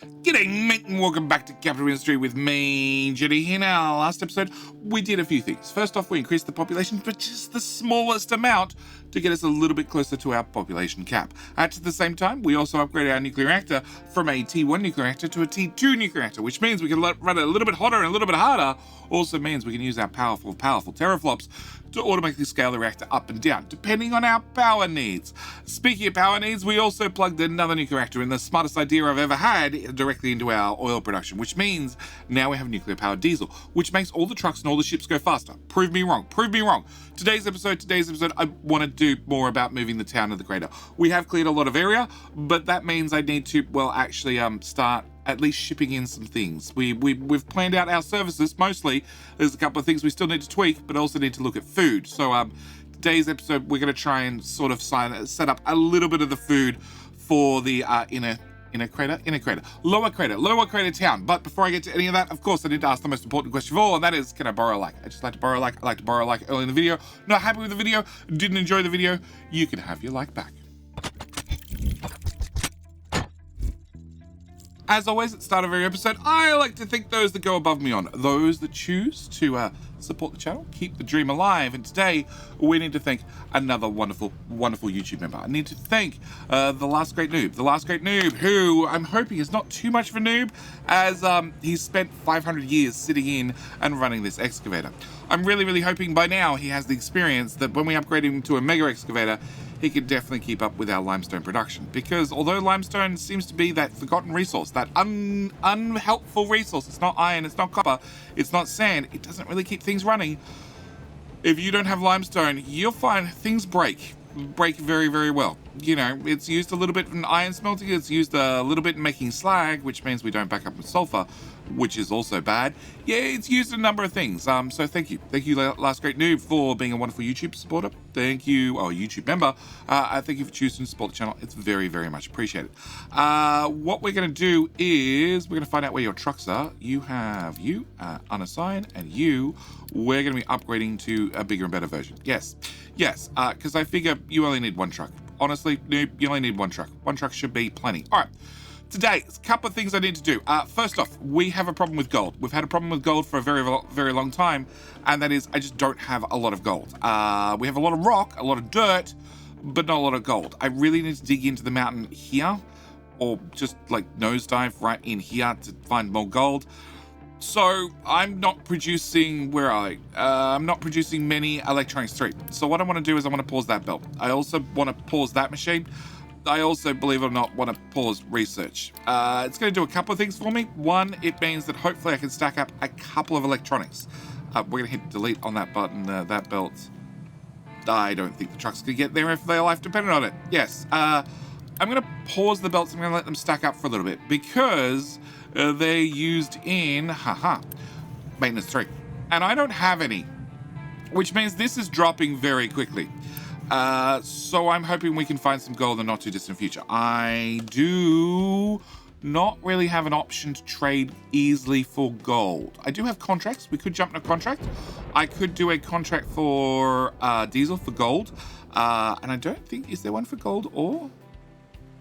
G'day, mate, and welcome back to Capital Industry with me, Judy. In our last episode, we did a few things. First off, we increased the population by just the smallest amount to get us a little bit closer to our population cap. At the same time, we also upgraded our nuclear reactor from a T1 nuclear reactor to a T2 nuclear reactor, which means we can run it a little bit hotter and a little bit harder. Also means we can use our powerful teraflops to automatically scale the reactor up and down, depending on our power needs. Speaking of power needs, we also plugged another nuclear reactor in the smartest idea I've ever had directly into our oil production, which means now we have nuclear-powered diesel, which makes all the trucks and all the ships go faster. Prove me wrong. Prove me wrong. Today's episode, I want to do more about moving the town to the crater. We have cleared a lot of area, but that means I need to, start at least shipping in some things. We've planned out our services mostly. There's a couple of things we still need to tweak, but also need to look at food. So today's episode, we're going to try and sort of set up a little bit of the food for the lower crater town. But before I get to any of that, of course, I need to ask the most important question of all, and that is, can I borrow a like? I just like to borrow a like. I like to borrow a like early in the video. Not happy with the video, didn't enjoy the video, you can have your like back. As always, at the start of every episode, I like to thank those that go above me on, those that choose to support the channel, keep the dream alive. And today, we need to thank another wonderful, wonderful YouTube member. I need to thank the last great noob, who I'm hoping is not too much of a noob, as he's spent 500 years sitting in and running this excavator. I'm really, really hoping by now he has the experience that when we upgrade him to a mega excavator, he can definitely keep up with our limestone production. Because although limestone seems to be that forgotten resource, that unhelpful resource, it's not iron, it's not copper, it's not sand, it doesn't really keep things running. If you don't have limestone, you'll find things break very, very well. You know, it's used a little bit in iron smelting, it's used a little bit in making slag, which means we don't back up with sulfur, which is also bad. Yeah, it's used in a number of things. So thank you, last great noob, for being a wonderful YouTube supporter. Thank you, YouTube member. Thank you for choosing to support the channel. It's very, very much appreciated. What we're going to do is we're going to find out where your trucks are. You have you unassigned, and you. We're going to be upgrading to a bigger and better version. Yes, because I figure you only need one truck. Honestly, noob, you only need one truck. One truck should be plenty. All right. Today, a couple of things I need to do. First off, we have a problem with gold. We've had a problem with gold for a very, very long time, and that is I just don't have a lot of gold. We have a lot of rock, a lot of dirt, but not a lot of gold. I really need to dig into the mountain here, or just like nosedive right in here to find more gold. So I'm not producing, I'm not producing many electronics 3. So what I want to do is I want to pause that belt. I also want to pause that machine. I also, believe it or not, want to pause research. It's going to do a couple of things for me. One, it means that hopefully I can stack up a couple of electronics. We're going to hit delete on that button, that belt. I don't think the trucks can get there if their life depended on it. Yes. I'm going to pause the belts. I'm going to let them stack up for a little bit because they're used in, maintenance 3. And I don't have any, which means this is dropping very quickly. So I'm hoping we can find some gold in the not too distant future. I do not really have an option to trade easily for gold. I do have contracts. We could jump in a contract. I could do a contract for diesel for gold. And I don't think, is there one for gold or?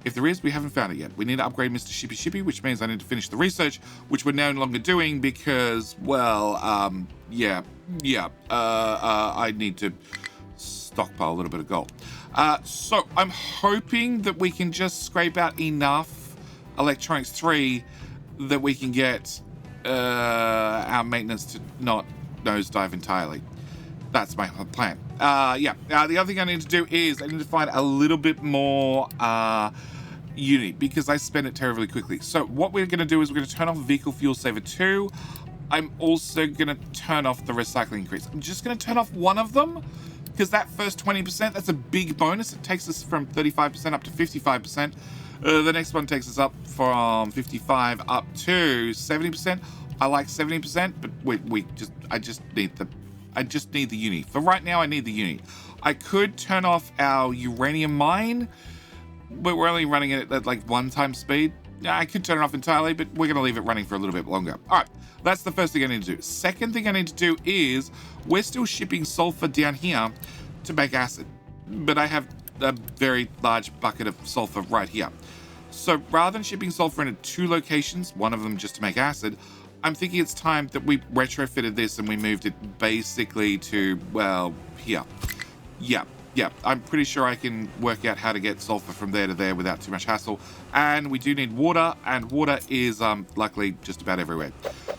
If there is, we haven't found it yet. We need to upgrade Mr. Shippy, which means I need to finish the research, which we're no longer doing because, I need to stockpile a little bit of gold. So I'm hoping that we can just scrape out enough electronics 3 that we can get our maintenance to not nosedive entirely. That's my plan. The other thing I need to do is I need to find a little bit more uni because I spend it terribly quickly. So what we're going to do is we're going to turn off Vehicle Fuel Saver 2. I'm also going to turn off the recycling increase. I'm just going to turn off one of them because that first 20%, that's a big bonus. It takes us from 35% up to 55%. The next one takes us up from 55 up to 70%. I like 70%, but I just need the uni. For right now, I need the uni. I could turn off our uranium mine, but we're only running it at like 1x speed. I could turn it off entirely, but we're going to leave it running for a little bit longer. All right, that's the first thing I need to do. Second thing I need to do is we're still shipping sulfur down here to make acid, but I have a very large bucket of sulfur right here. So rather than shipping sulfur into 2 locations, one of them just to make acid, I'm thinking it's time that we retrofitted this and we moved it basically to, well, here. Yeah, I'm pretty sure I can work out how to get sulfur from there to there without too much hassle. And we do need water, and water is luckily just about everywhere.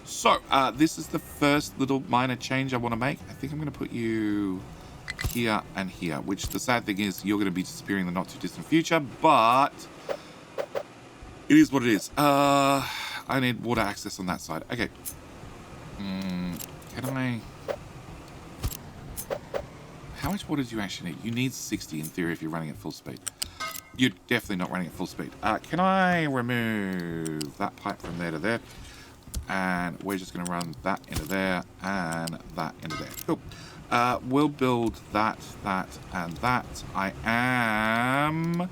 So this is the first little minor change I want to make. I think I'm going to put you here and here, which the sad thing is you're going to be disappearing in the not too distant future, but it is what it is. I need water access on that side. Okay. Can I... How much water do you actually need? You need 60 in theory if you're running at full speed. You're definitely not running at full speed. Can I remove that pipe from there to there? And we're just going to run that into there and that into there. Cool. We'll build that, and that. I am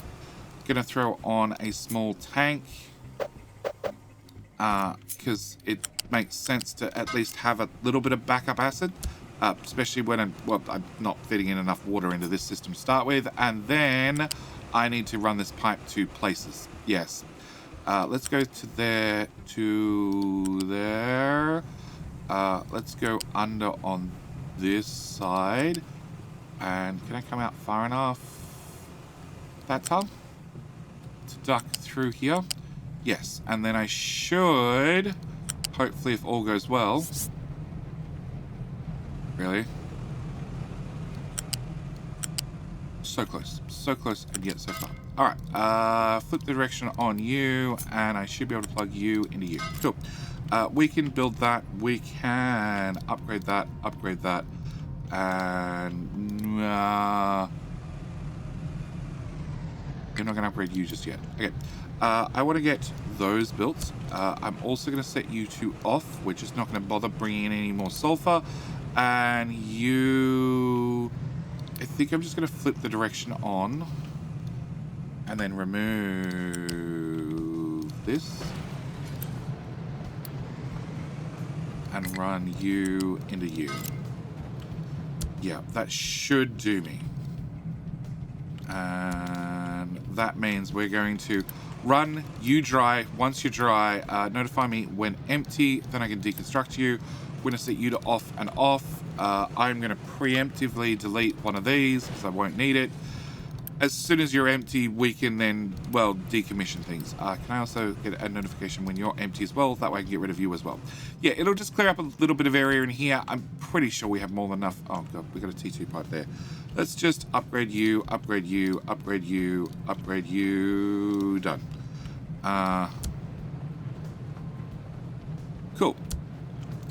going to throw on a small tank because it makes sense to at least have a little bit of backup acid. Especially when I'm not fitting in enough water into this system to start with. And then I need to run this pipe to places. Yes. Let's go to there, to there. Let's go under on this side. And can I come out far enough? That's how? To duck through here? Yes. And then I should, hopefully if all goes well... Really? So close, and yet so far. All right, flip the direction on you, and I should be able to plug you into you. Cool. We can build that. We can upgrade that, and you're not going to upgrade you just yet. Okay. I want to get those built. I'm also going to set you 2 off. We're just not going to bother bringing in any more sulfur. And you... I think I'm just going to flip the direction on. And then remove this. And run you into you. Yeah, that should do me. And that means we're going to run you dry. Once you're dry, notify me when empty. Then I can deconstruct you. We're going to set you to off and off. I'm going to preemptively delete one of these because I won't need it. As soon as you're empty, we can then, well, decommission things. Can I also get a notification when you're empty as well? That way I can get rid of you as well. Yeah, it'll just clear up a little bit of area in here. I'm pretty sure we have more than enough. Oh, God, we've got a T2 pipe there. Let's just upgrade you, upgrade you, upgrade you, upgrade you. Done. Cool.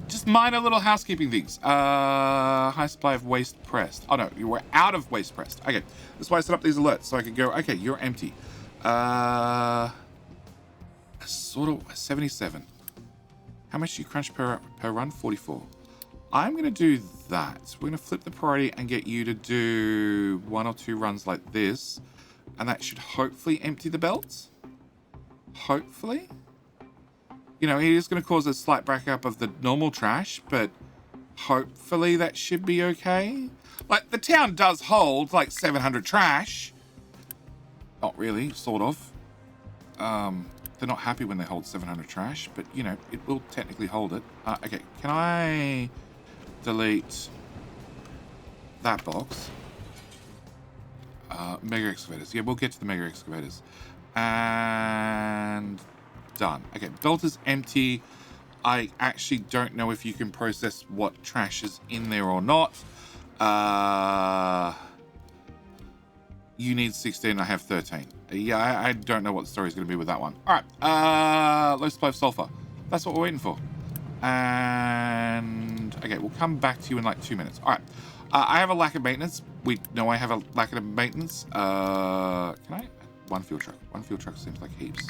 Just minor little housekeeping things. High supply of waste pressed. Oh no, you were out of waste pressed. Okay, that's why I set up these alerts so I could go, okay, you're empty. Sort of 77. How much do you crunch per run? 44. I'm going to do that. We're going to flip the priority and get you to do 1 or 2 runs like this. And that should hopefully empty the belts. Hopefully. You know, it is going to cause a slight backup of the normal trash, but hopefully that should be okay. Like, the town does hold, like, 700 trash. Not really, sort of. They're not happy when they hold 700 trash, but, you know, it will technically hold it. Okay, can I delete that box? Mega excavators. Yeah, we'll get to the mega excavators. And... done. Okay, belt is empty. I actually don't know if you can process what trash is in there or not. You need 16, I have 13. Yeah, I don't know what the story is going to be with that one. All right, low supply of sulfur. That's what we're waiting for. And, okay, we'll come back to you in like 2 minutes. All right, I have a lack of maintenance. We know I have a lack of maintenance. Can I? One fuel truck. One fuel truck seems like heaps.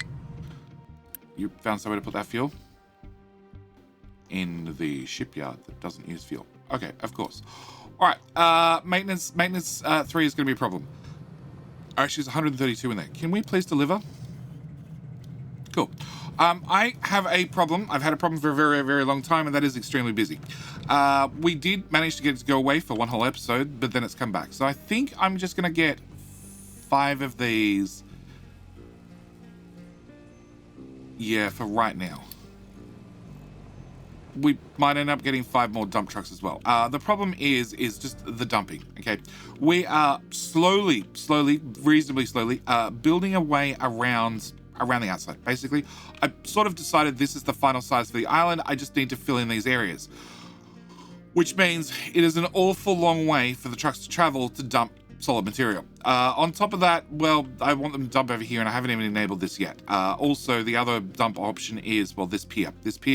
You found somewhere to put that fuel? In the shipyard that doesn't use fuel. Okay, of course. All right, maintenance 3 is going to be a problem. Actually, there's 132 in there. Can we please deliver? Cool. I have a problem. I've had a problem for a very, very long time, and that is extremely busy. We did manage to get it to go away for one whole episode, but then it's come back. So I think I'm just going to get 5 of these Yeah, for right now. We might end up getting 5 more dump trucks as well. The problem is just the dumping, okay? We are slowly, reasonably slowly, building a way around the outside. Basically, I sort of decided this is the final size for the island. I just need to fill in these areas, which means it is an awful long way for the trucks to travel to dump solid material. On top of that, well, I want them to dump over here, and I haven't even enabled this yet. Also, the other dump option is, well, this pier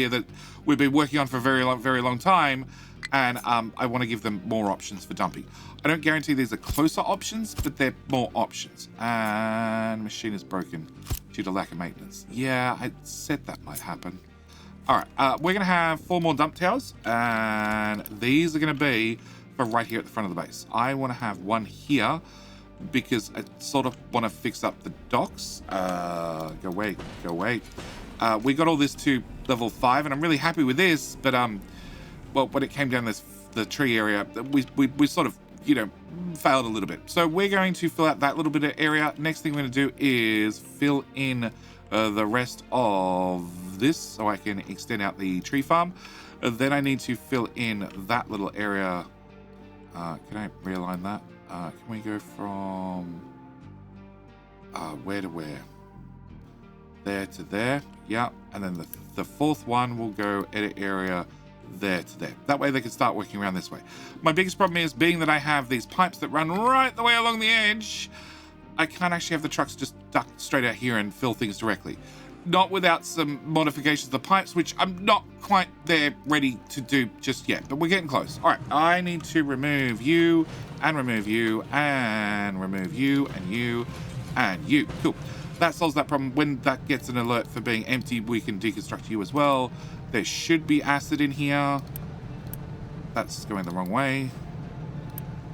that we've been working on for a very long time, and I want to give them more options for dumping. I don't guarantee these are closer options, but they're more options. And machine is broken due to lack of maintenance. Yeah, I said that might happen. All right, we're gonna have 4 more dump towers, and these are gonna be for right here at the front of the base. I want to have one here because I sort of want to fix up the docks. Go away. We got all this to level 5, and I'm really happy with this. But well, when it came down the tree area, we sort of, you know, failed a little bit. So we're going to fill out that little bit of area. Next thing we're going to do is fill in the rest of this so I can extend out the tree farm. Then I need to fill in that little area. Can I realign that? Can we go from where to where? There to there. Yeah. And then the 4th one will go edit area there to there. That way they can start working around this way. My biggest problem is, being that I have these pipes that run right the way along the edge, I can't actually have the trucks just duck straight out here and fill things directly. Not without some modifications of the pipes, which I'm not quite there ready to do just yet, but we're getting close. All right, I need to remove you, and remove you, and remove you, and you, and you. Cool. That solves that problem. When that gets an alert for being empty, we can deconstruct you as well. There should be acid in here. That's going the wrong way.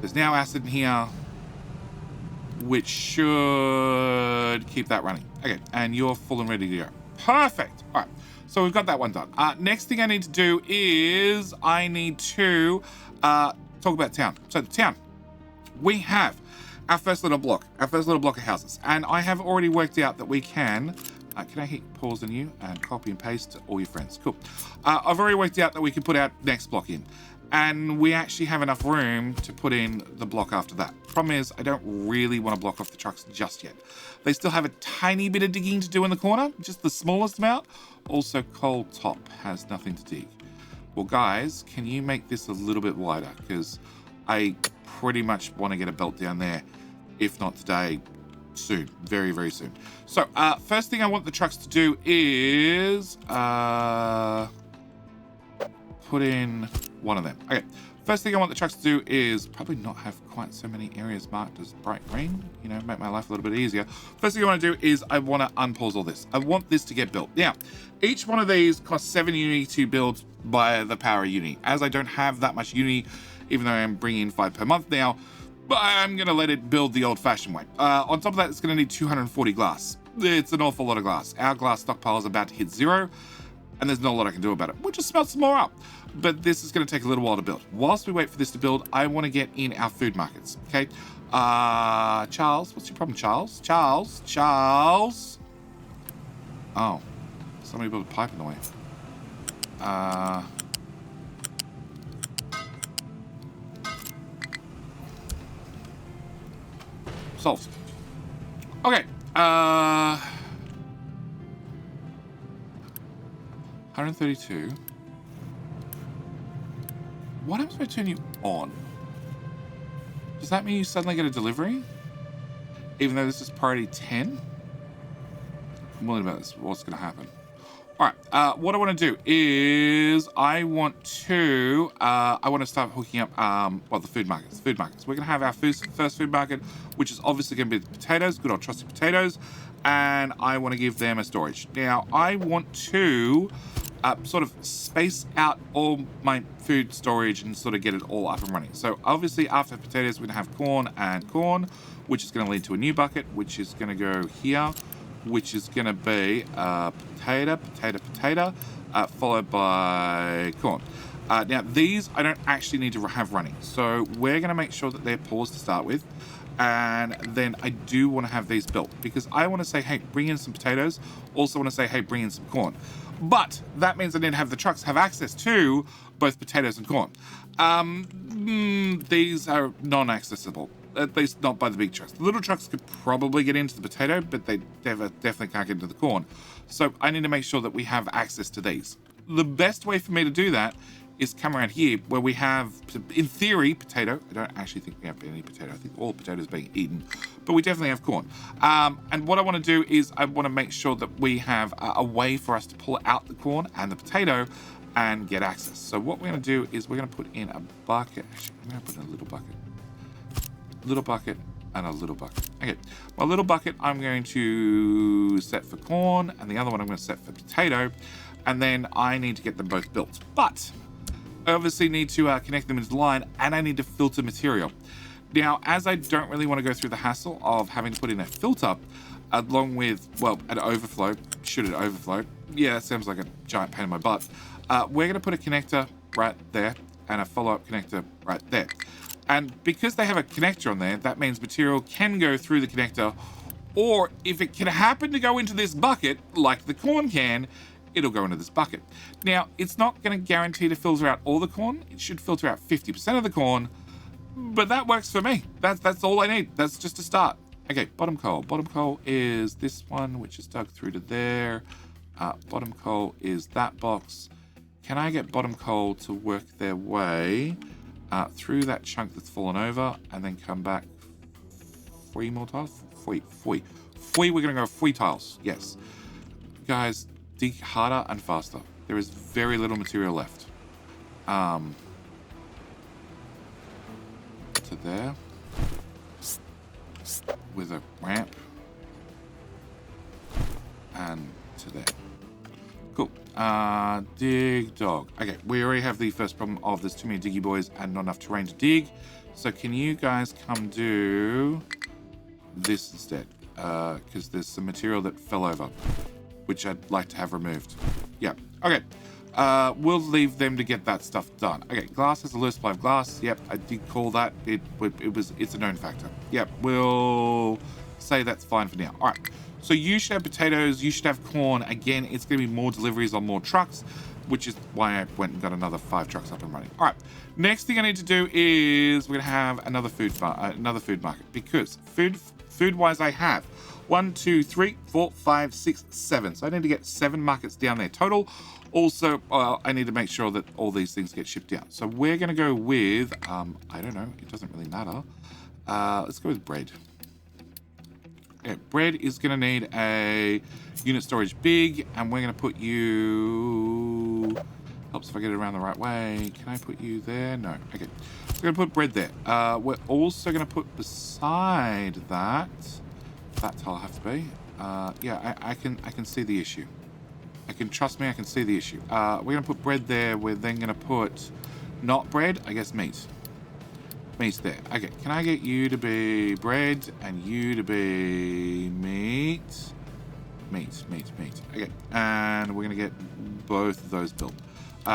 There's now acid in here, which should keep that running. Okay, and you're full and ready to go. Perfect. All right, so we've got that one done. Next thing I need to do is I need to talk about town. So the town, we have our first little block of houses, and I have already worked out that we can I hit pause on you and copy and paste to all your friends? Cool. I've already worked out that we can put our next block in, and we actually have enough room to put in the block after that. Problem is, I don't really want to block off the trucks just yet. They still have a tiny bit of digging to do in the corner, just the smallest amount. Also, coal top has nothing to dig. Well, guys, can you make this a little bit wider? Because I pretty much want to get a belt down there, if not today, soon. Very, very soon. So, first thing I want the trucks to do is put in one of them. Okay. First thing I want the trucks to do is probably not have quite so many areas marked as bright green, you know, make my life a little bit easier. First thing I want to do is I want to unpause all this. I want this to get built. Now, each one of these costs 7 uni to build by the power of uni. As I don't have that much uni, even though I'm bringing in 5 per month now, but I'm going to let it build the old-fashioned way. On top of that, it's going to need 240 glass. It's an awful lot of glass. Our glass stockpile is about to hit 0, and there's not a lot I can do about it. We'll just smelt some more up. But this is going to take a little while to build. Whilst we wait for this to build, I want to get in our food markets, okay? Charles, what's your problem, Charles? Charles? Oh, somebody built a pipe in the way. Solved. Okay, 132. What happens if I turn you on? Does that mean you suddenly get a delivery? Even though this is priority 10? I'm worried about this. What's going to happen? All right. What I want to do is I want to start hooking up the food markets. We're going to have our first food market, which is obviously going to be the potatoes, good old trusty potatoes, and I want to give them a storage. Now I want to sort of space out all my food storage and sort of get it all up and running. So obviously after potatoes, we're going to have corn and corn, which is going to lead to a new bucket, which is going to go here, which is going to be potato, followed by corn. Now these I don't actually need to have running, so we're going to make sure that they're paused to start with. And then I do want to have these built because I want to say, hey, bring in some potatoes. Also want to say, hey, bring in some corn. But that means I need to have the trucks have access to both potatoes and corn. These are non-accessible, at least not by the big trucks. The little trucks could probably get into the potato, but they definitely can't get into the corn. So I need to make sure that we have access to these. The best way for me to do that is come around here where we have, in theory, potato. I don't actually think we have any potato. I think all potatoes being eaten, but we definitely have corn. And what I want to do is I want to make sure that we have a way for us to pull out the corn and the potato and get access. So what we're going to do is we're going to put in a bucket. Actually, I'm going to put in a little bucket, and a little bucket. Okay, my little bucket I'm going to set for corn, and the other one I'm going to set for potato, and then I need to get them both built. But I obviously need to connect them into the line, and I need to filter material. Now, as I don't really want to go through the hassle of having to put in a filter, along with, well, an overflow, should it overflow? Yeah, that sounds like a giant pain in my butt. We're going to put a connector right there, and a follow-up connector right there. And because they have a connector on there, that means material can go through the connector, or if it can happen to go into this bucket, like the corn can, it'll go into this bucket. Now, it's not going to guarantee to filter out all the corn. It should filter out 50% of the corn, but that works for me. That's all I need. That's just a start. Okay, bottom coal. Bottom coal is this one, which is dug through to there. Bottom coal is that box. Can I get bottom coal to work their way through that chunk that's fallen over and then come back 3 more tiles? We're going to go 3 tiles. Yes. Guys, dig harder and faster. There is very little material left. To there. With a ramp. And to there. Cool. Dig dog. Okay, we already have the first problem of there's too many diggy boys and not enough terrain to dig. So can you guys come do this instead? Because there's some material that fell over, which I'd like to have removed. Yeah, okay. We'll leave them to get that stuff done. Okay, glass has a low supply of glass. Yep, I did call that. It's a known factor. Yep, we'll say that's fine for now. All right, so you should have potatoes, you should have corn. Again, it's gonna be more deliveries on more trucks, which is why I went and got another 5 trucks up and running. All right, next thing I need to do is we're gonna have another food market, because food-wise I have 1, 2, 3, 4, 5, 6, 7. So I need to get 7 markets down there total. Also, I need to make sure that all these things get shipped out. So we're going to go with, I don't know, it doesn't really matter. Let's go with bread. Okay, bread is going to need a unit storage big, and we're going to put you... Helps if I get it around the right way. Can I put you there? No. Okay. We're going to put bread there. We're also going to put beside that... That tile have to be. Yeah, I can see the issue. Trust me, I can see the issue. We're going to put bread there. We're then going to put... Not bread, I guess meat. Meat's there. Okay, can I get you to be bread and you to be meat? Meat. Okay, and we're going to get both of those built.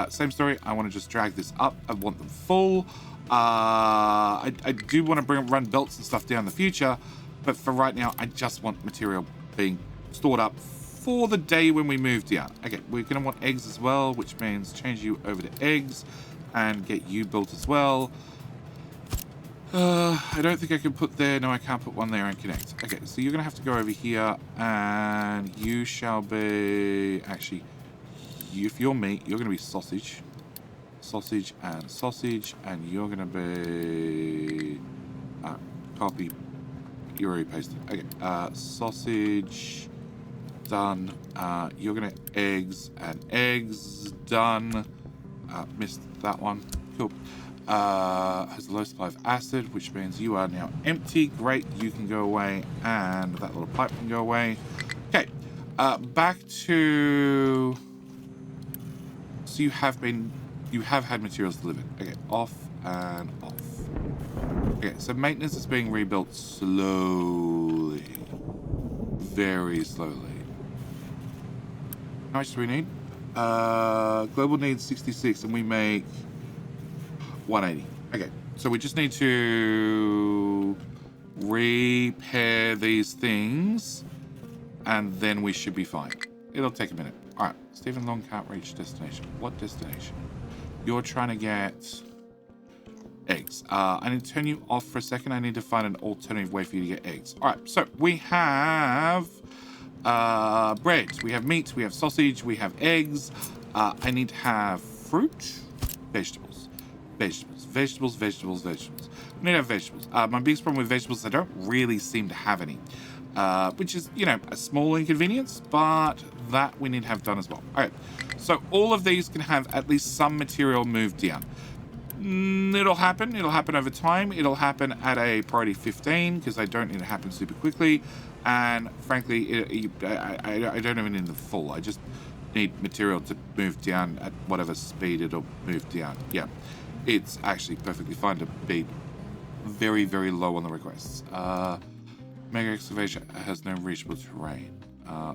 Same story. I want to just drag this up. I want them full. I do want to run belts and stuff down in the future, but for right now, I just want material being stored up for the day when we move down. Okay, we're going to want eggs as well, which means change you over to eggs and get you built as well. I don't think I can put there. No, I can't put one there and connect. Okay, so you're going to have to go over here, and you shall be... Actually, if you're meat, you're going to be sausage. Sausage, and you're going to be... copy. You already pasted. Okay, sausage, done. You're going to eggs, and eggs, done. Missed that one. Cool. Has a low supply of acid, which means you are now empty. Great, you can go away, and that little pipe can go away. Okay, back to... So you have had materials delivered. Okay, off and off. Okay, so maintenance is being rebuilt slowly. Very slowly. How much do we need? Global needs 66, and we make 180. Okay, so we just need to repair these things, and then we should be fine. It'll take a minute. All right, Stephen Long can't reach destination. What destination? You're trying to get eggs. I need to turn you off for a second. I need to find an alternative way for you to get eggs. All right, so we have bread, we have meat, we have sausage, we have eggs. I need to have fruit, vegetables. We need to have vegetables. My biggest problem with vegetables is I don't really seem to have any, which is, you know, a small inconvenience, but that we need to have done as well. All right, so all of these can have at least some material moved down. It'll happen over time. It'll happen at a priority 15 because I don't need it to happen super quickly, and frankly I don't even need the full. I just need material to move down at whatever speed it'll move down. Yeah, it's actually perfectly fine to be very, very low on the requests. Mega excavation has no reachable terrain.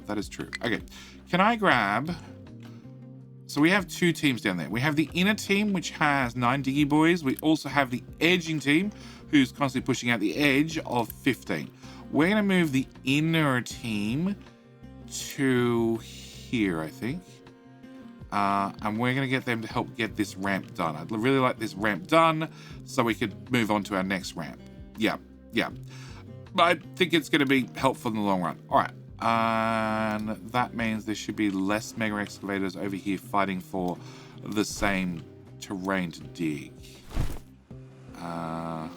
That is true. Okay, can I grab... So we have two teams down there. We have the inner team, which has 9 diggy boys. We also have the edging team, who's constantly pushing out the edge of 15. We're going to move the inner team to here, I think. And we're going to get them to help get this ramp done. I'd really like this ramp done so we could move on to our next ramp. Yeah. But I think it's going to be helpful in the long run. All right. And that means there should be less mega excavators over here fighting for the same terrain to dig. Yeah,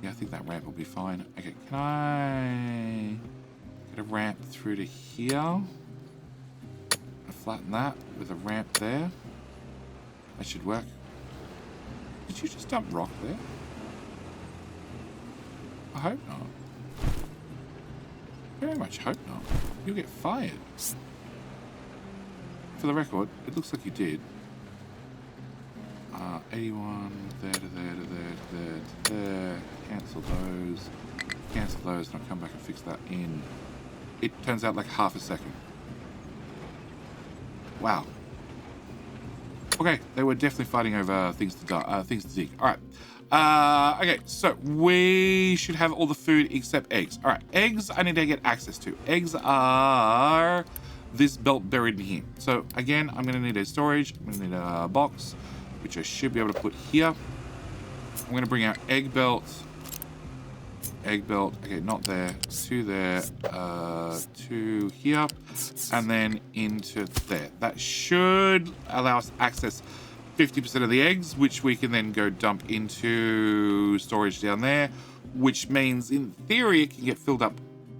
I think that ramp will be fine. Okay, can I get a ramp through to here? I flatten that with a ramp there. That should work. Did you just dump rock there? I hope not. Very much hope not. You'll get fired. For the record, it looks like you did. 81, there to there to there to there to there. Cancel those, and I'll come back and fix that in. It turns out like half a second. Wow. Okay, they were definitely fighting over things to dig. All right. Okay, so we should have all the food except eggs. All right, eggs I need to get access to. Eggs are this belt buried in here. So again, I'm going to need a storage. I'm going to need a box, which I should be able to put here. I'm going to bring out egg belt. Okay, not there. To there. To here. And then into there. That should allow us access 50% of the eggs, which we can then go dump into storage down there, which means in theory it can get filled up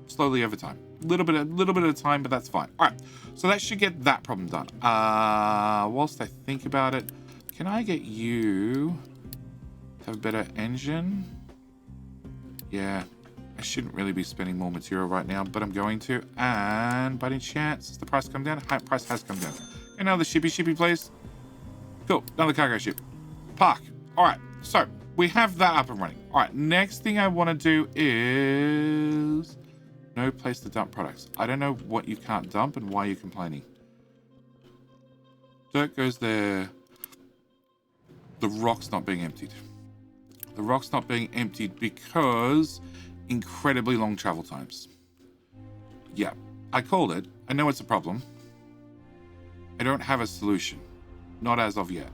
slowly over time. A little bit of time, but that's fine. All right, so that should get that problem done. Whilst I think about it, can I get you to have a better engine? Yeah, I shouldn't really be spending more material right now, but I'm going to. And by any chance, has the price come down? Price has come down. Another shippy, please. Cool, another cargo ship. Park. All right, so we have that up and running. All right, next thing I want to do is no place to dump products. I don't know what you can't dump and why you're complaining. Dirt goes there. The rock's not being emptied. The rock's not being emptied because incredibly long travel times. Yeah, I called it. I know it's a problem. I don't have a solution. Not as of yet.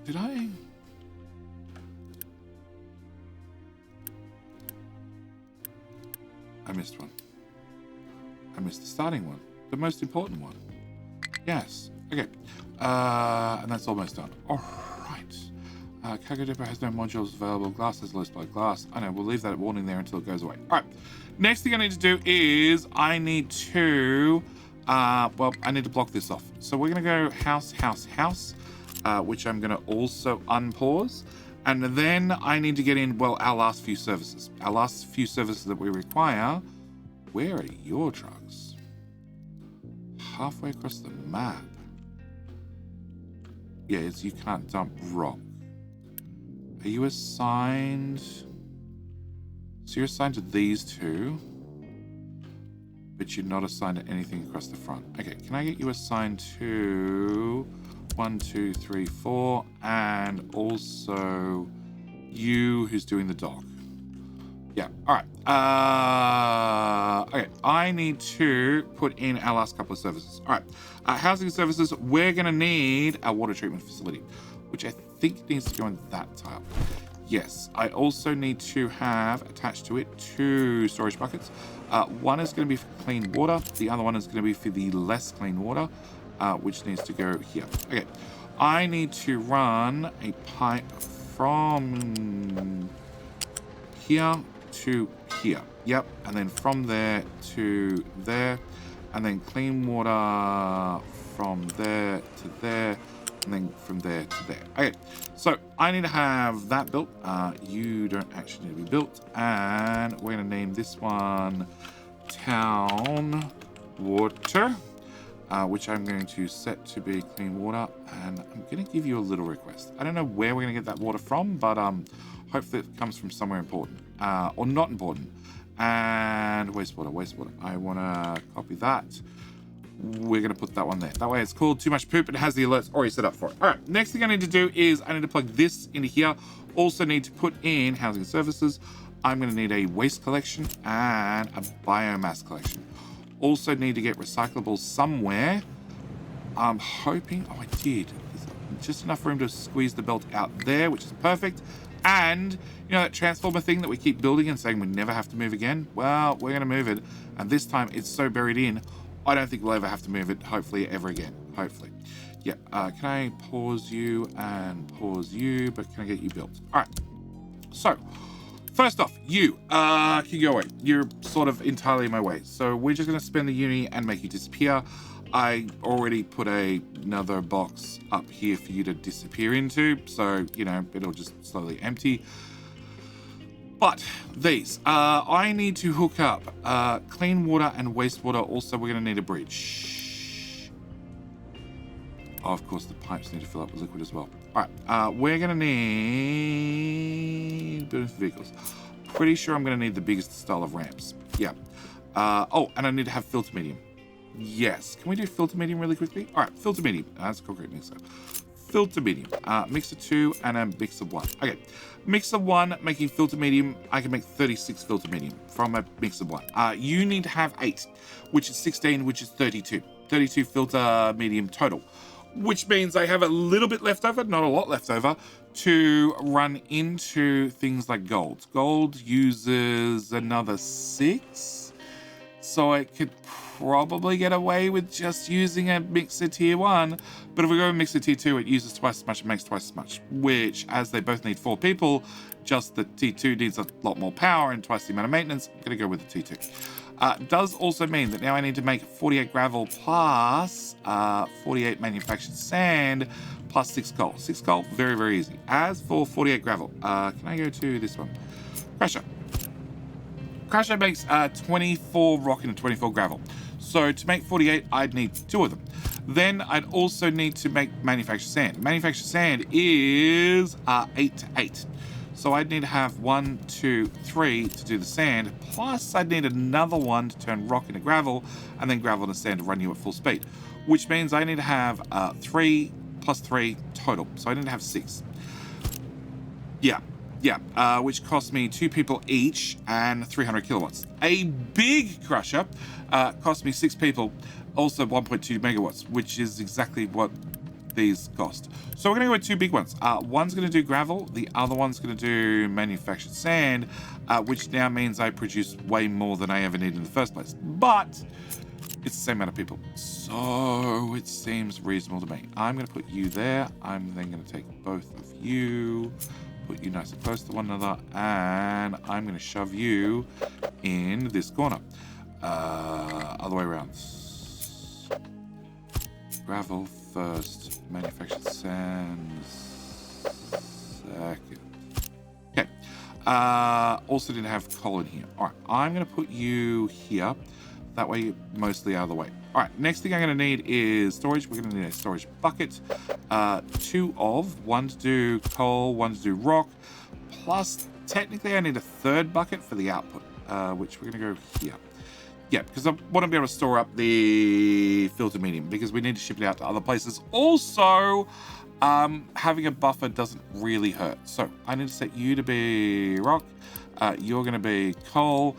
Did I? I missed one. I missed the starting one. The most important one. Yes. Okay. And that's almost done. All right. Cargo depot has no modules available. Glass has low supply glass. I know. We'll leave that warning there until it goes away. All right. Next thing I need to do is I need to... well, I need to block this off. So we're going to go house, which I'm going to also unpause. And then I need to get in, well, our last few services. Our last few services that we require. Where are your trucks? Halfway across the map. Yeah, you can't dump rock. Are you assigned? So you're assigned to these two. But you're not assigned to anything across the front. Okay, can I get you assigned to 1, 2, 3, 4, and also you who's doing the dog. Yeah, all right. Okay, I need to put in our last couple of services. All right, housing services, we're going to need a water treatment facility, which I think needs to go in that tile. Yes, I also need to have attached to it 2 storage buckets. One is going to be for clean water. The other one is going to be for the less clean water, which needs to go here. Okay, I need to run a pipe from here to here. Yep, and then from there to there, and then clean water from there to there, and then from there to there. Okay, so I need to have that built. You don't actually need to be built, and we're going to name this one Town Water, which I'm going to set to be clean water, and I'm going to give you a little request. I don't know where we're going to get that water from, but hopefully it comes from somewhere important, or not important. And wastewater. I want to copy that. We're going to put that one there. That way it's called Too Much Poop. It has the alerts already set up for it. All right, next thing I need to do is I need to plug this into here. Also need to put in housing services. I'm going to need a waste collection and a biomass collection. Also need to get recyclables somewhere. I'm hoping, I did. There's just enough room to squeeze the belt out there, which is perfect. And, you know, that transformer thing that we keep building and saying we never have to move again? Well, we're going to move it. And this time it's so buried in, I don't think we'll ever have to move it, hopefully, ever again. Hopefully. Yeah, can I pause you and pause you, but can I get you built? All right. So, first off, you can go away. You're sort of entirely in my way. So we're just going to spend the uni and make you disappear. I already put another box up here for you to disappear into. So, you know, it'll just slowly empty. But these, I need to hook up clean water and wastewater. Also, we're going to need a bridge. Oh, of course, the pipes need to fill up with liquid as well. All right, we're going to need buildings for vehicles. Pretty sure I'm going to need the biggest style of ramps. Yeah. Oh, and I need to have filter medium. Yes. Can we do filter medium really quickly? All right, filter medium. That's a concrete mixer. Filter medium. Mixer 2 and a mixer 1. Okay. Mixer 1 making filter medium. I can make 36 filter medium from a mixer 1. You need to have 8, which is 16, which is 32. 32 filter medium total. Which means I have a little bit left over, not a lot left over, to run into things like gold. Gold uses another 6, so I could probably get away with just using a mixer tier 1, but if we go with mixer tier 2, it uses twice as much and makes twice as much, which, as they both need 4 people, just the T2 needs a lot more power and twice the amount of maintenance. I'm going to go with the T2. Does also mean that now I need to make 48 gravel plus 48 manufactured sand plus 6 coal. 6 coal, very, very easy. As for 48 gravel, can I go to this one? Crusher. Crusher makes 24 rock and 24 gravel. So to make 48, I'd need 2 of them. Then I'd also need to make manufactured sand. Manufactured sand is 8 to 8. So I'd need to have 1, 2, 3 to do the sand, plus I'd need another one to turn rock into gravel, and then gravel into sand to run you at full speed. Which means I need to have 3 plus 3 total. So I need to have 6. Yeah, which costs me 2 people each and 300 kilowatts. A big crusher cost me 6 people, also 1.2 megawatts, which is exactly what these cost. So we're going to go with 2 big ones. One's going to do gravel, the other one's going to do manufactured sand, which now means I produce way more than I ever needed in the first place. But it's the same amount of people, so it seems reasonable to me. I'm going to put you there. I'm then going to take both of you, put you nice and close to one another, and I'm going to shove you in this corner. Other way around. Gravel first, manufactured sand second. Okay. Also didn't have coal in here. All right, I'm going to put you here. That way you're mostly out of the way. All right, next thing I'm going to need is storage. We're going to need a storage bucket. 2 of, 1 to do coal, 1 to do rock. Plus, technically I need a 3rd bucket for the output, which we're going to go here. Yeah, because I want to be able to store up the filter medium because we need to ship it out to other places. Also, having a buffer doesn't really hurt. So I need to set you to be rock. You're going to be coal.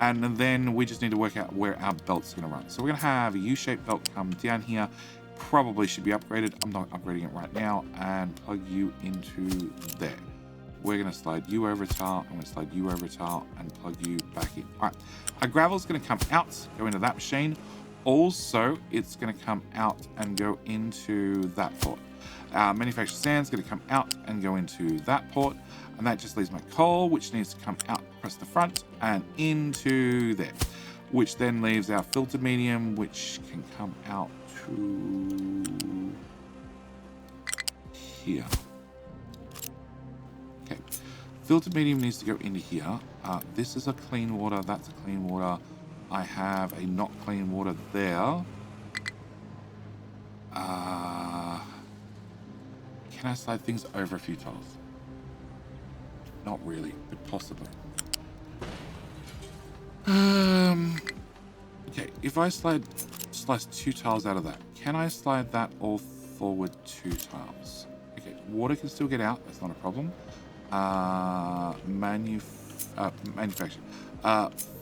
And then we just need to work out where our belt's going to run. So we're going to have a U-shaped belt come down here. Probably should be upgraded. I'm not upgrading it right now. And plug you into there. We're going to slide you over a tile. I'm going to slide you over a tile and plug you back in. All right. Our gravel's going to come out, go into that machine. Also, it's going to come out and go into that port. Manufactured sand's going to come out and go into that port. And that just leaves my coal, which needs to come out across the front and into there. Which then leaves our filtered medium, which can come out to here. Okay. Filtered medium needs to go into here. This is a clean water. That's a clean water. I have a not clean water there. Can I slide things over a few tiles? Not really, but possibly. Okay, if I slice 2 tiles out of that, can I slide that all forward 2 tiles? Okay, water can still get out. That's not a problem. Manufacture.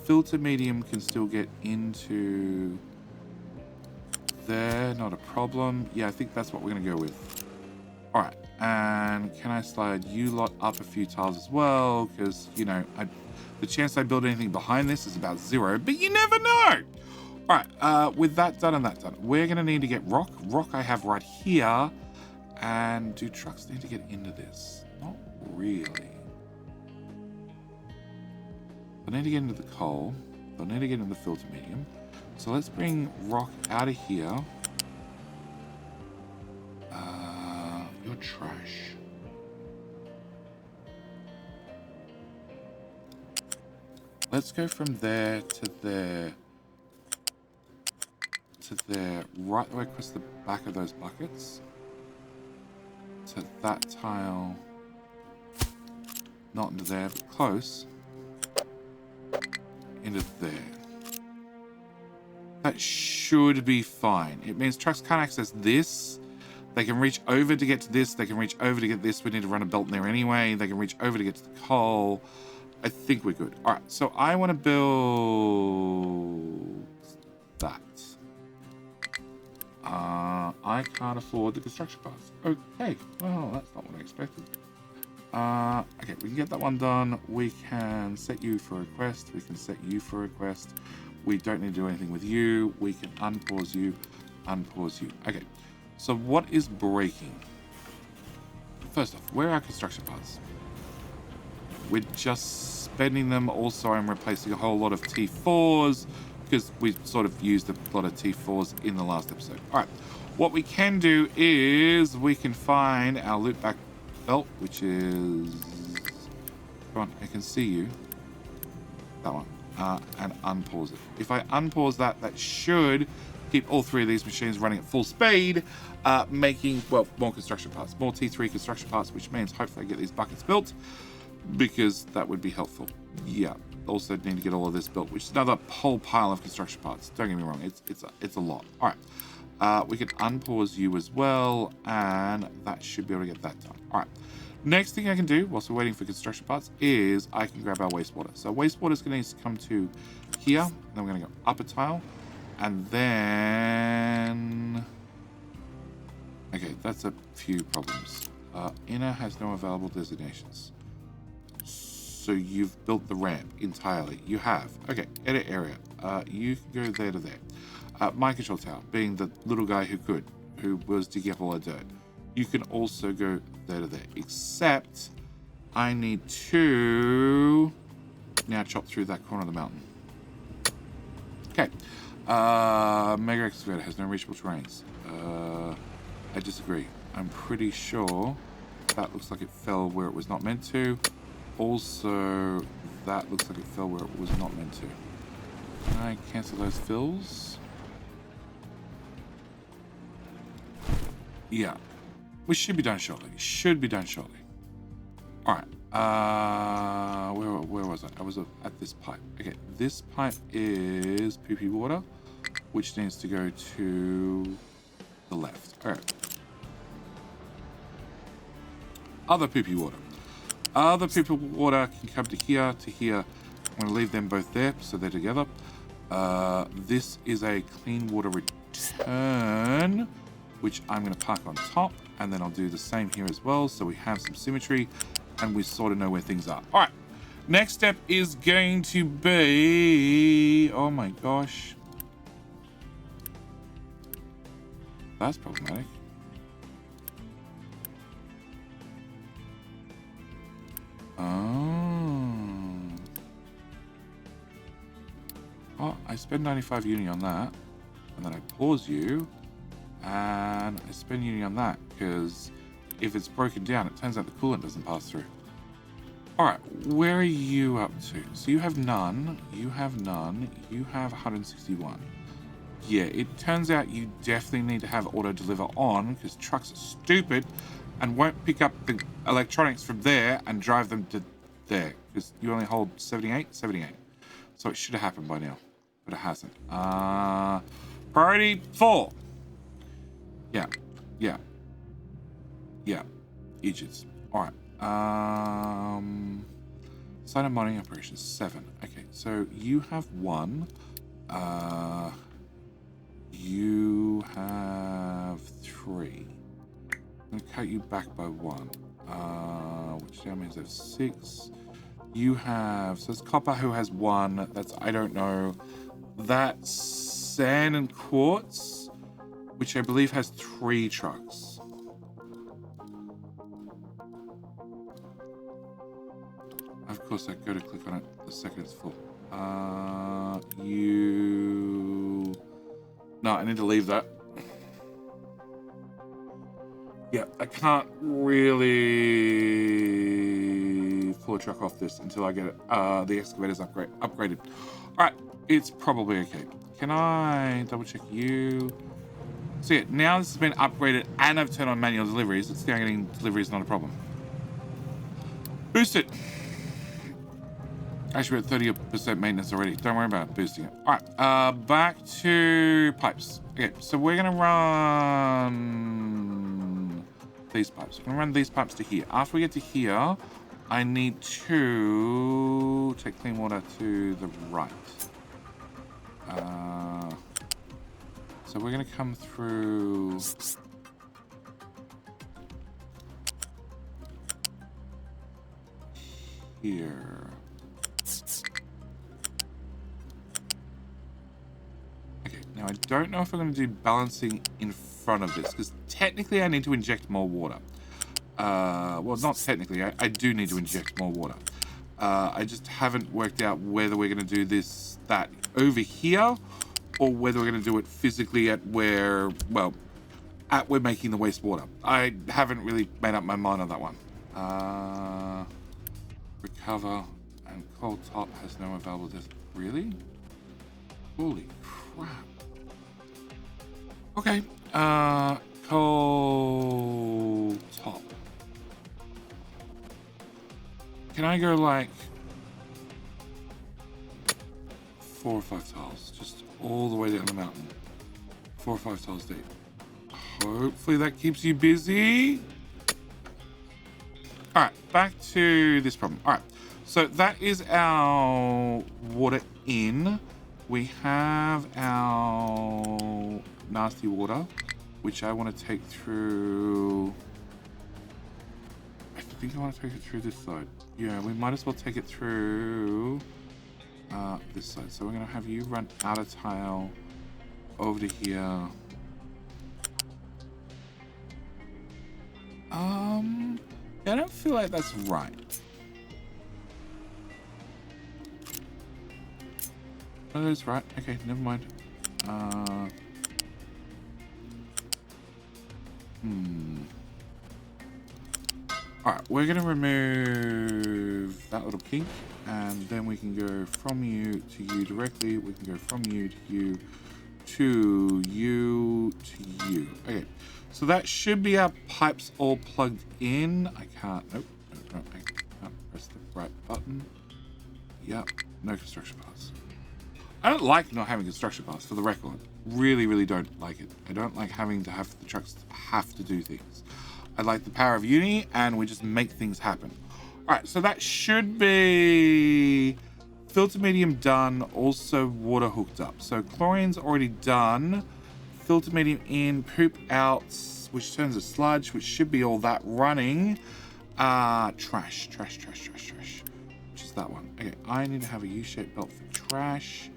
Filter medium can still get into there. Not a problem. Yeah, I think that's what we're going to go with. All right, and can I slide you lot up a few tiles as well? Because, you know, the chance I build anything behind this is about 0, but you never know. All right, with that done and that done, we're going to need to get rock. Rock I have right here. And do trucks need to get into this? Not really. They'll need to get into the coal. They'll need to get into the filter medium. So let's bring rock out of here. You're trash. Let's go from there to there to there, right the way across the back of those buckets. To that tile. Not into there, but close. Into there. That should be fine. It means trucks can't access this. They can reach over to get to this. They can reach over to get this. We need to run a belt in there anyway. They can reach over to get to the coal. I think we're good. All right, so I want to build that. I can't afford the construction parts. Okay, well, that's not what I expected. Okay, we can get that one done. We can set you for a quest. We can set you for a quest. We don't need to do anything with you. We can unpause you, unpause you. Okay, so what is breaking? First off, where are our construction parts? We're just spending them. Also, I'm replacing a whole lot of T4s because we sort of used a lot of T4s in the last episode. All right, what we can do is we can find our loop back belt, which is... Come on, I can see you. That one. And unpause it. If I unpause that, that should keep all 3 of these machines running at full speed, making, well, more construction parts. More T3 construction parts, which means hopefully I get these buckets built, because that would be helpful. Yeah. Also need to get all of this built, which is another whole pile of construction parts. Don't get me wrong, it's a lot. All right. We can unpause you as well, and that should be able to get that done. All right. Next thing I can do, whilst we're waiting for construction parts, is I can grab our wastewater. So wastewater is going to need to come to here. Then we're going to go up a tile, and then... Okay, that's a few problems. Inner has no available designations. So you've built the ramp entirely. You have. Okay, edit area. You can go there to there. My control tower, being the little guy who was digging up all the dirt. You can also go there to there, except I need to now chop through that corner of the mountain. Okay. Mega excavator has no reachable terrains. I disagree. I'm pretty sure that looks like it fell where it was not meant to. Also, that looks like it fell where it was not meant to. Can I cancel those fills? Yeah. We should be done shortly. Should be done shortly. Alright. Where was I? I was at this pipe. Okay, this pipe is poopy water, which needs to go to the left. Alright. other poopy water. Other poopy water can come to here, to here. I'm going to leave them both there so they're together. This is a clean water return, which I'm going to park on top, and then I'll do the same here as well, so we have some symmetry and we sort of know where things are. All right, next step is going to be, oh my gosh, that's problematic. Oh, I spend 95 uni on that, and then I pause you, and I spend uni on that, because if it's broken down, it turns out the coolant doesn't pass through. Alright, where are you up to? So you have none, you have none, you have 161. Yeah, it turns out you definitely need to have auto deliver on, because trucks are stupid and won't pick up the electronics from there and drive them to there, because you only hold 78. So it should have happened by now, but it hasn't. Priority 4. Yeah. Idiots. Alright. Sign of mining operations 7. Okay, so you have 1. You have 3. I'm gonna cut you back by 1. Which now means I have 6. You have, so it's copper who has 1. That's, I don't know. That's sand and quartz, which I believe has 3 trucks. Of course, I go to click on it the second it's full. No, I need to leave that. Yeah, I can't really pull a truck off this until I get it. The excavator's upgraded. All right, it's probably okay. Can I double check you? So yeah, now this has been upgraded and I've turned on manual deliveries. It's now getting deliveries, not a problem. Boost it. Actually, we're at 30% maintenance already. Don't worry about boosting it. All right, back to pipes. Okay, so we're gonna run these pipes. We're gonna run these pipes to here. After we get to here, I need to take clean water to the right. So we're gonna come through here. Okay, now I don't know if I'm going to do balancing in front of this, because technically I need to inject more water. Well, not technically, I do need to inject more water. I just haven't worked out whether we're going to do that over here, or whether we're going to do it physically at where we're making the wastewater. I haven't really made up my mind on that one. Recover, and coal top has no available death. Really? Holy crap. Okay, coal top. Can I go like 4 or 5 tiles, just all the way down the mountain? 4 or 5 tiles deep. Hopefully that keeps you busy. All right, back to this problem. All right, so that is our water in. We have our nasty water, which I want to take through. I think I want to take it through this side. Yeah, we might as well take it through this side. So we're going to have you run out of tile over to here. I don't feel like that's right. Oh, that's right. Okay, never mind. Alright, we're going to remove that little kink, and then we can go from you to you directly. We can go from you to you to you to you. Okay, so that should be our pipes all plugged in. I can't, nope, I can't press the right button. Yep, no construction paths. I don't like not having construction paths, for the record. Really, really don't like it. I don't like having to have the trucks have to do things. I like the power of uni, and we just make things happen. All right, so that should be filter medium done, also water hooked up. So chlorine's already done. Filter medium in, poop out, which turns to sludge, which should be all that running. Trash, which is that one. Okay, I need to have a U-shaped belt for trash,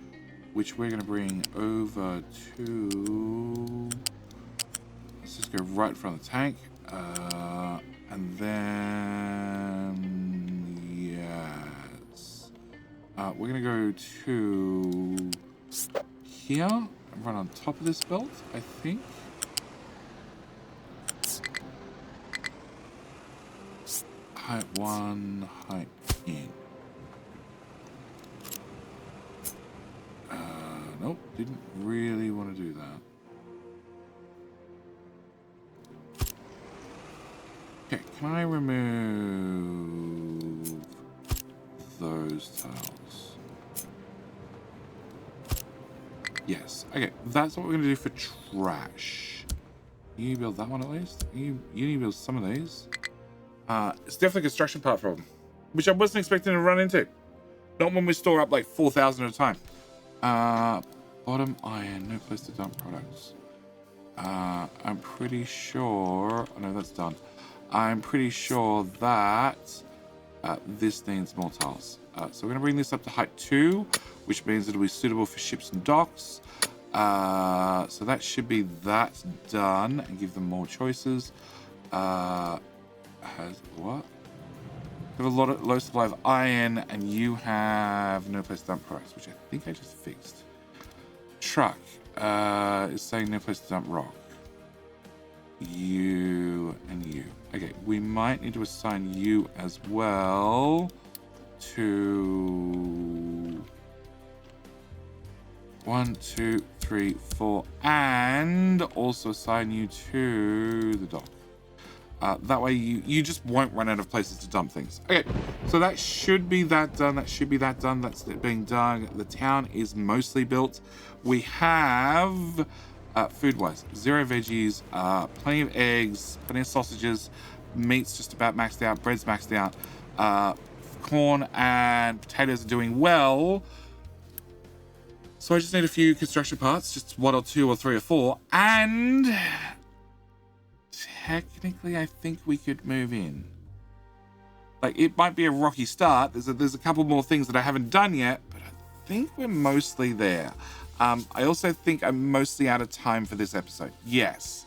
which we're going to bring over to... Let's just go right in front of the tank. And then... Yes. We're going to go to here and run on top of this belt, I think. Height 1, height in. Nope, didn't really want to do that. Okay, can I remove those tiles? Yes. Okay, that's what we're going to do for trash. You build that one at least. You need to build some of these. It's definitely a construction part problem, which I wasn't expecting to run into. Not when we store up like 4,000 at a time. Bottom iron, no place to dump products. I'm pretty sure... Oh no, that's done. I'm pretty sure that this needs more tiles. So we're going to bring this up to height 2, which means it'll be suitable for ships and docks. So that should be that done, and give them more choices. Has what? You have a lot of low supply of iron, and you have no place to dump products, which I think I just fixed. Truck is saying no place to dump rock. You and you. Okay, we might need to assign you as well to 1, 2, 3, 4, and also assign you to the dock. That way you just won't run out of places to dump things. Okay, so that should be that done. That should be that done. That's it being done. The town is mostly built. We have, food-wise, 0 veggies, plenty of eggs, plenty of sausages, meat's just about maxed out, bread's maxed out, corn and potatoes are doing well. So I just need a few construction parts, just 1 or 2 or 3 or 4, and... technically, I think we could move in. Like, it might be a rocky start. There's a couple more things that I haven't done yet, but I think we're mostly there. I also think I'm mostly out of time for this episode. Yes.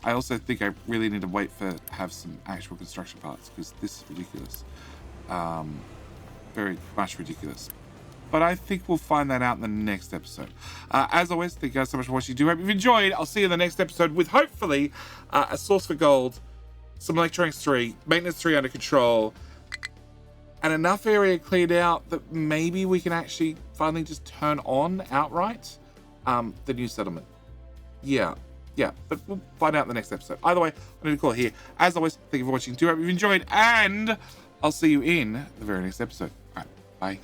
I also think I really need to wait for have some actual construction parts, because this is ridiculous. Very much ridiculous. But I think we'll find that out in the next episode. As always, thank you guys so much for watching. I do hope you've enjoyed. I'll see you in the next episode with, hopefully, a source for gold, some electronics 3, maintenance 3 under control, and enough area cleared out that maybe we can actually finally just turn on outright the new settlement. Yeah, but we'll find out in the next episode. Either way, I'm going to call it here. As always, thank you for watching. I do hope you've enjoyed, and I'll see you in the very next episode. All right, bye.